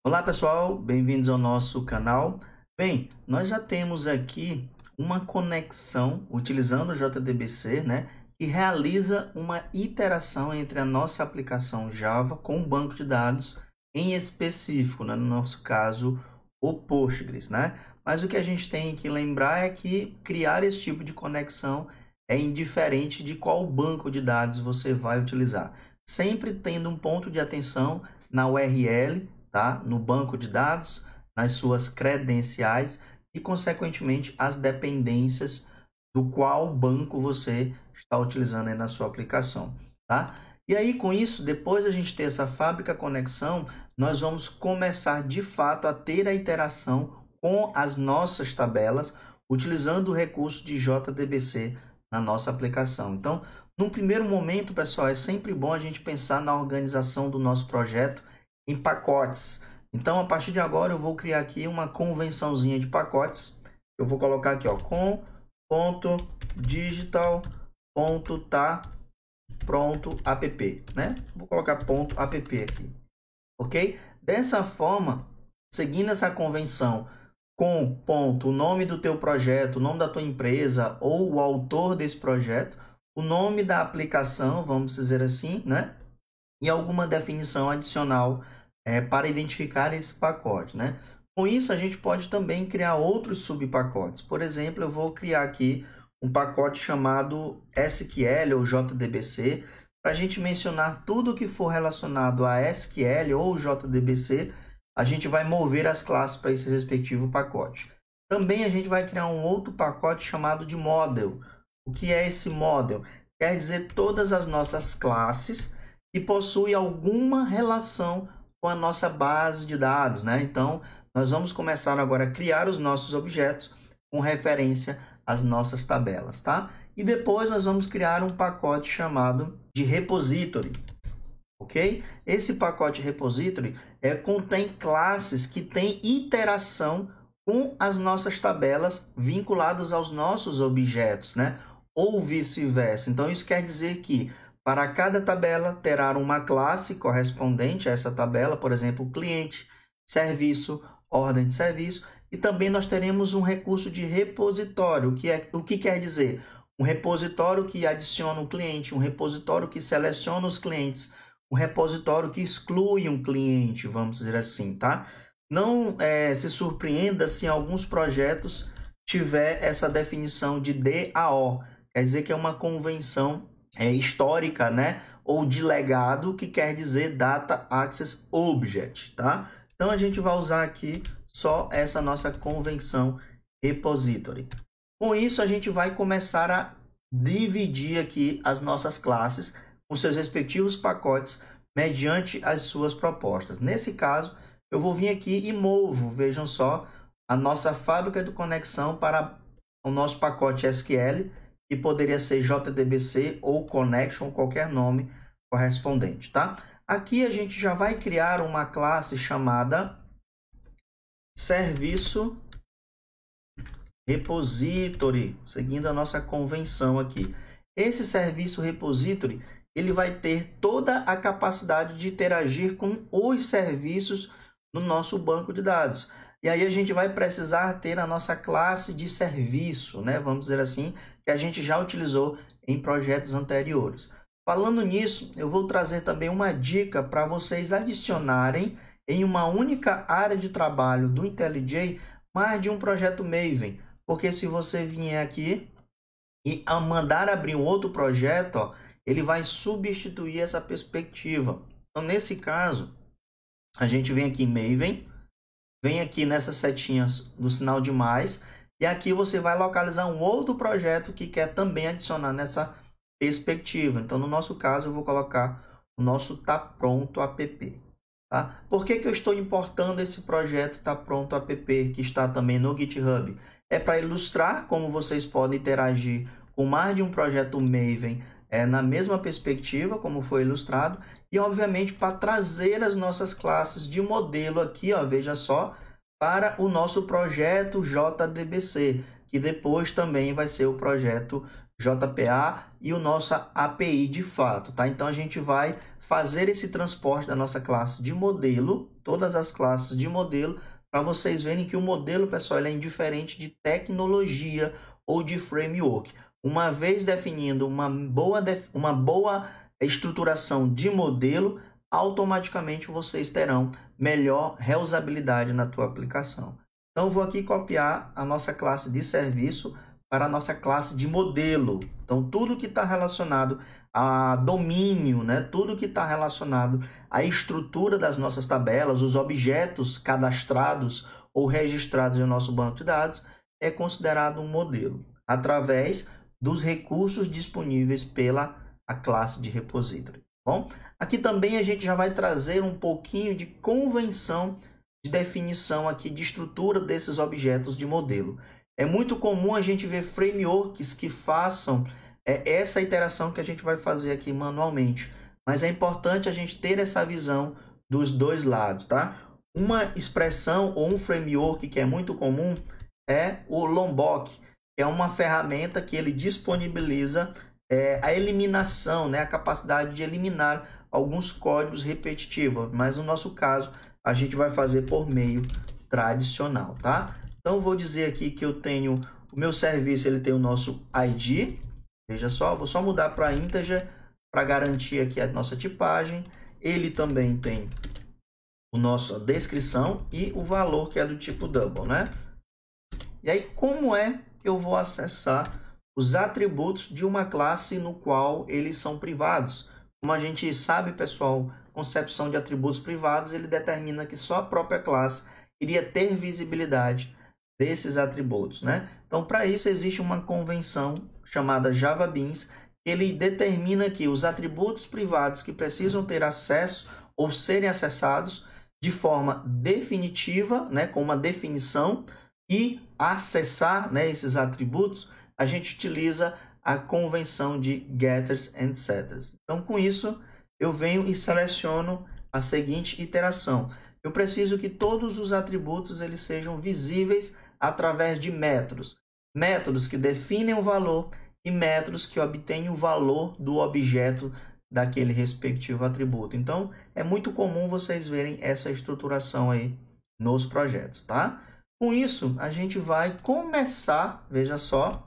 Olá pessoal, bem-vindos ao nosso canal. Bem, nós já temos aqui uma conexão utilizando o JDBC, né, que realiza uma iteração entre a nossa aplicação Java com o banco de dados, em específico, né, no nosso caso, o Postgres, né? Mas o que a gente tem que lembrar é que criar esse tipo de conexão é indiferente de qual banco de dados você vai utilizar, sempre tendo um ponto de atenção na URL, tá? No banco de dados, nas suas credenciais e, consequentemente, as dependências do qual banco você está utilizando aí na sua aplicação, tá? E aí, com isso, depois de a gente ter essa fábrica conexão, nós vamos começar, de fato, a ter a interação com as nossas tabelas, utilizando o recurso de JDBC na nossa aplicação. Então, num primeiro momento, pessoal, é sempre bom a gente pensar na organização do nosso projeto em pacotes. Então, a partir de agora, eu vou criar aqui uma convençãozinha de pacotes. Eu vou colocar aqui, ó, com.digital.tá.pronto.app, né? Vou colocar .app aqui, ok? Dessa forma, seguindo essa convenção com ponto, o nome do teu projeto, o nome da tua empresa ou o autor desse projeto, o nome da aplicação, vamos dizer assim, né? E alguma definição adicional para identificar esse pacote, né? Com isso, a gente pode também criar outros subpacotes. Por exemplo, eu vou criar aqui um pacote chamado SQL ou JDBC, para a gente mencionar tudo que for relacionado a SQL ou JDBC, a gente vai mover as classes para esse respectivo pacote. Também a gente vai criar um outro pacote chamado de model. O que é esse model? Quer dizer todas as nossas classes que possuem alguma relação com a nossa base de dados, né? Então, nós vamos começar agora a criar os nossos objetos com referência às nossas tabelas, tá? E depois nós vamos criar um pacote chamado de repository, ok? Esse pacote repository contém classes que têm interação com as nossas tabelas vinculadas aos nossos objetos, né? Ou vice-versa. Então, isso quer dizer que para cada tabela terá uma classe correspondente a essa tabela, por exemplo, cliente, serviço, ordem de serviço, e também nós teremos um recurso de repositório, o que quer dizer? Um repositório que adiciona um cliente, um repositório que seleciona os clientes, um repositório que exclui um cliente, vamos dizer assim, tá? Não se surpreenda se em alguns projetos tiver essa definição de DAO, quer dizer que é uma convenção histórica, né? Ou de legado, que quer dizer Data Access Object, tá? Então, a gente vai usar aqui só essa nossa convenção repository. Com isso, a gente vai começar a dividir aqui as nossas classes com seus respectivos pacotes mediante as suas propostas. Nesse caso, eu vou vir aqui e movo, vejam só, a nossa fábrica de conexão para o nosso pacote SQL, que poderia ser JDBC ou Connection, qualquer nome correspondente, tá? Aqui a gente já vai criar uma classe chamada Serviço Repository, seguindo a nossa convenção aqui. Esse Serviço Repository, ele vai ter toda a capacidade de interagir com os serviços no nosso banco de dados. E aí a gente vai precisar ter a nossa classe de serviço, né? Vamos dizer assim, que a gente já utilizou em projetos anteriores. Falando nisso, eu vou trazer também uma dica para vocês adicionarem em uma única área de trabalho do IntelliJ mais de um projeto Maven. Porque se você vier aqui e mandar abrir um outro projeto, ó, ele vai substituir essa perspectiva. Então, nesse caso, a gente vem aqui em Maven, vem aqui nessas setinhas do sinal de mais, e aqui você vai localizar um outro projeto que quer também adicionar nessa perspectiva. Então, no nosso caso, eu vou colocar o nosso Tá Pronto App. Tá? Por que eu estou importando esse projeto Tá Pronto App, que está também no GitHub? É para ilustrar como vocês podem interagir com mais de um projeto Maven na mesma perspectiva, como foi ilustrado, e obviamente para trazer as nossas classes de modelo aqui, ó, veja só, para o nosso projeto JDBC, que depois também vai ser o projeto JPA e o nosso API de fato, tá? Então a gente vai fazer esse transporte da nossa classe de modelo, todas as classes de modelo, para vocês verem que o modelo, pessoal, ele é indiferente de tecnologia ou de framework. Uma vez definindo uma boa estruturação de modelo, automaticamente vocês terão melhor reusabilidade na tua aplicação. Então, eu vou aqui copiar a nossa classe de serviço para a nossa classe de modelo. Então, tudo que está relacionado a domínio, né? Tudo que está relacionado à estrutura das nossas tabelas, os objetos cadastrados ou registrados em nosso banco de dados, é considerado um modelo, através dos recursos disponíveis pela a classe de repository. Bom, aqui também a gente já vai trazer um pouquinho de convenção de definição aqui de estrutura desses objetos de modelo. É muito comum a gente ver frameworks que façam essa iteração que a gente vai fazer aqui manualmente, mas é importante a gente ter essa visão dos dois lados, tá? Uma expressão ou um framework que é muito comum é o Lombok, que é uma ferramenta que ele disponibiliza a eliminação, né? A capacidade de eliminar alguns códigos repetitivos, mas no nosso caso a gente vai fazer por meio tradicional, tá? Então vou dizer aqui que eu tenho o meu serviço, ele tem o nosso ID, veja só, vou só mudar para integer para garantir aqui a nossa tipagem. Ele também tem o nosso descrição e o valor que é do tipo double, né? E aí como é que eu vou acessar os atributos de uma classe no qual eles são privados? Como a gente sabe, pessoal, concepção de atributos privados, ele determina que só a própria classe iria ter visibilidade desses atributos, né? Então, para isso existe uma convenção chamada JavaBeans, que ele determina que os atributos privados que precisam ter acesso ou serem acessados de forma definitiva, né, com uma definição, e acessar, né, esses atributos, a gente utiliza a convenção de getters and setters. Então, com isso, eu venho e seleciono a seguinte iteração. Eu preciso que todos os atributos eles sejam visíveis através de métodos. Métodos que definem o valor e métodos que obtêm o valor do objeto daquele respectivo atributo. Então, é muito comum vocês verem essa estruturação aí nos projetos, tá? Com isso, a gente vai começar, veja só,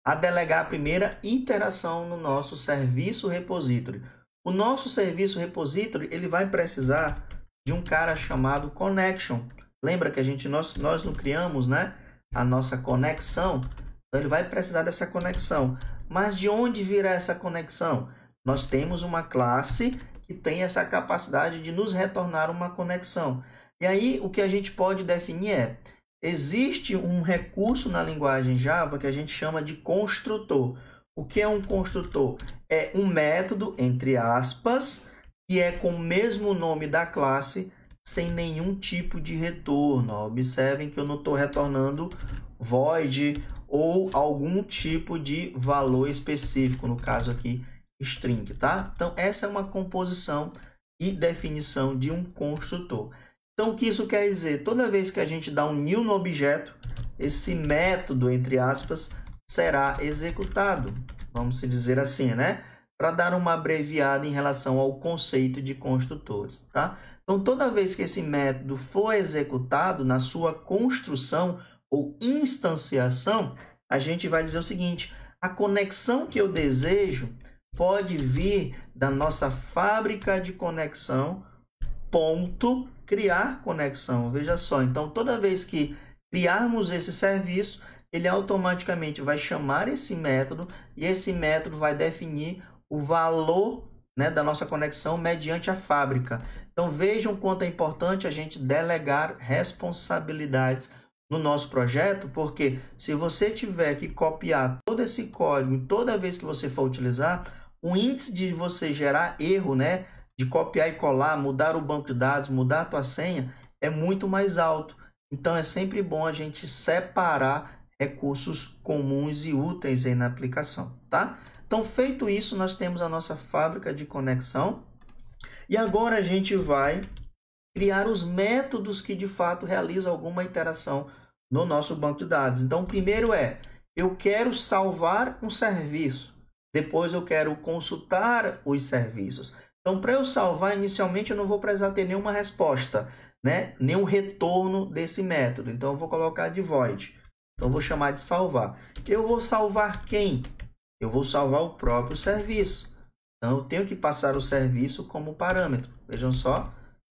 a delegar a primeira iteração no nosso serviço repository. O nosso serviço repository, ele vai precisar de um cara chamado connection. Lembra que nós não criamos, né, a nossa conexão? Então, ele vai precisar dessa conexão. Mas de onde virá essa conexão? Nós temos uma classe que tem essa capacidade de nos retornar uma conexão. E aí, o que a gente pode definir existe um recurso na linguagem Java que a gente chama de construtor. O que é um construtor? É um método, entre aspas, que é com o mesmo nome da classe, sem nenhum tipo de retorno. Observem que eu não estou retornando void ou algum tipo de valor específico, no caso aqui, string, tá? Então, essa é uma composição e definição de um construtor. Então, o que isso quer dizer? Toda vez que a gente dá um new no objeto, esse método, entre aspas, será executado. Vamos dizer assim, né? Para dar uma abreviada em relação ao conceito de construtores, tá? Então, toda vez que esse método for executado na sua construção ou instanciação, a gente vai dizer o seguinte: a conexão que eu desejo pode vir da nossa fábrica de conexão, ponto, criar conexão. Veja só, então toda vez que criarmos esse serviço, ele automaticamente vai chamar esse método e esse método vai definir o valor, né, da nossa conexão mediante a fábrica. Então vejam quanto é importante a gente delegar responsabilidades no nosso projeto, porque se você tiver que copiar todo esse código toda vez que você for utilizar, o índice de você gerar erro, né, de copiar e colar, mudar o banco de dados, mudar a tua senha, é muito mais alto. Então, é sempre bom a gente separar recursos comuns e úteis aí na aplicação, tá? Então, feito isso, nós temos a nossa fábrica de conexão. E agora a gente vai criar os métodos que, de fato, realizam alguma iteração no nosso banco de dados. Então, o primeiro eu quero salvar um serviço. Depois eu quero consultar os serviços. Então, para eu salvar, inicialmente eu não vou precisar ter nenhuma resposta, né? Nenhum retorno desse método. Então, eu vou colocar de void. Então, eu vou chamar de salvar. Eu vou salvar quem? Eu vou salvar o próprio serviço. Então, eu tenho que passar o serviço como parâmetro. Vejam só,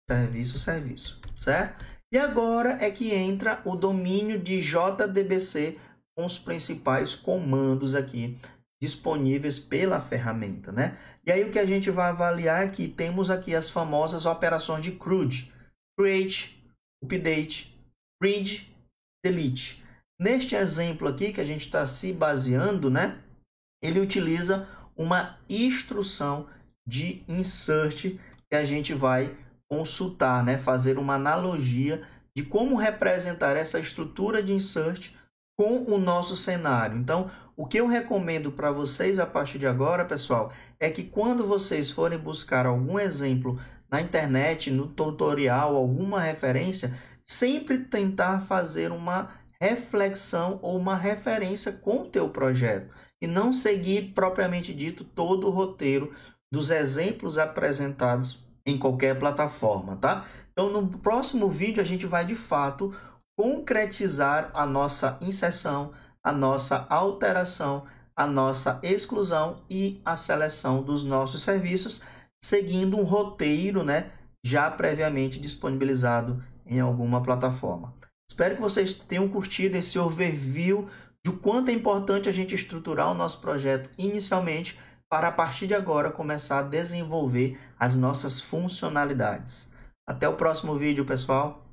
serviço, certo? E agora é que entra o domínio de JDBC com os principais comandos aqui disponíveis pela ferramenta, né? E aí o que a gente vai avaliar é que temos aqui as famosas operações de CRUD. Create, Update, Read, Delete. Neste exemplo aqui que a gente está se baseando, né? Ele utiliza uma instrução de insert que a gente vai consultar, né? Fazer uma analogia de como representar essa estrutura de insert com o nosso cenário. Então, o que eu recomendo para vocês a partir de agora, pessoal, é que quando vocês forem buscar algum exemplo na internet, no tutorial, alguma referência, sempre tentar fazer uma reflexão ou uma referência com o teu projeto e não seguir propriamente dito todo o roteiro dos exemplos apresentados em qualquer plataforma, tá? Então, no próximo vídeo a gente vai de fato concretizar a nossa inserção, a nossa alteração, a nossa exclusão e a seleção dos nossos serviços, seguindo um roteiro, né, já previamente disponibilizado em alguma plataforma. Espero que vocês tenham curtido esse overview de o quanto é importante a gente estruturar o nosso projeto inicialmente para, a partir de agora, começar a desenvolver as nossas funcionalidades. Até o próximo vídeo, pessoal!